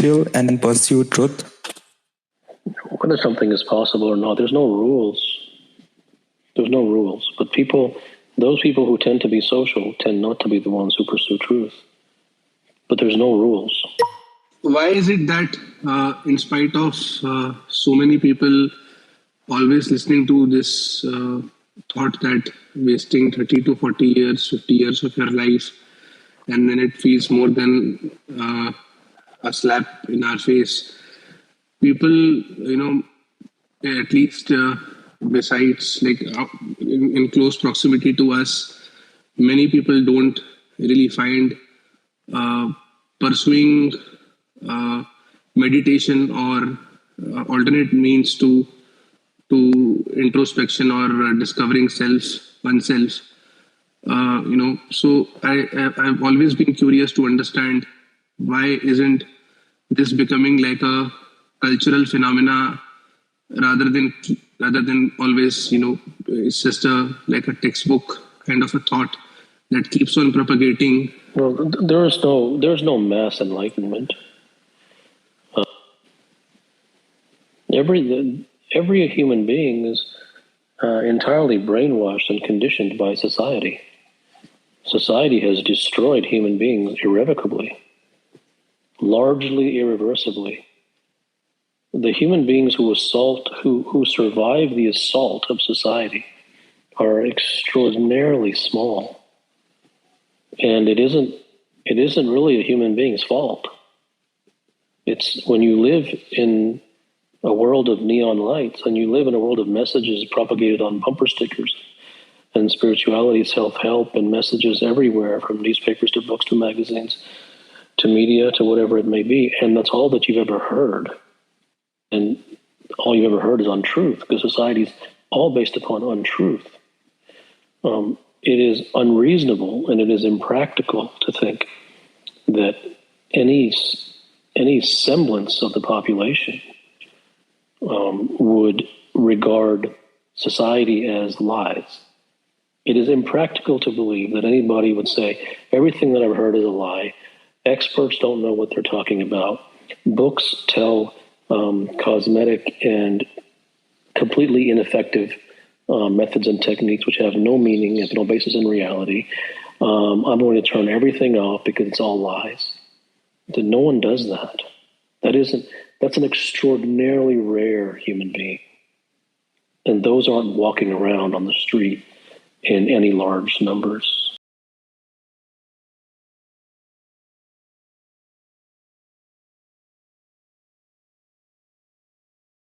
potential and pursue truth? Whether something is possible or not, there's no rules. There's no rules. But those people who tend to be social tend not to be the ones who pursue truth. But there's no rules. Why is it that in spite of so many people always listening to this thought that wasting 30 to 40 years, 50 years of your life, and then it feels more than a slap in our face, people, at least besides, like in close proximity to us, many people don't really find pursuing meditation or alternate means to introspection or discovering oneself. So I've always been curious to understand, why isn't this becoming like a cultural phenomena rather than always, it's just like a textbook kind of a thought that keeps on propagating. Well, there's no mass enlightenment. Every human being is entirely brainwashed and conditioned by society. Society has destroyed human beings irrevocably, largely irreversibly. The human beings who survive the assault of society are extraordinarily small. And it isn't really a human being's fault. It's when you live in a world of neon lights and you live in a world of messages propagated on bumper stickers and spirituality, self-help, and messages everywhere, from newspapers to books to magazines to media to whatever it may be, and that's all that you've ever heard. And all you've ever heard is untruth, because society's all based upon untruth. It is unreasonable and it is impractical to think that any semblance of the population would regard society as lies. It is impractical to believe that anybody would say, everything that I've heard is a lie. Experts don't know what they're talking about. Books tell cosmetic and completely ineffective methods and techniques which have no meaning, have no basis in reality. I'm going to turn everything off because it's all lies. That no one does that. That's an extraordinarily rare human being. And those aren't walking around on the street in any large numbers.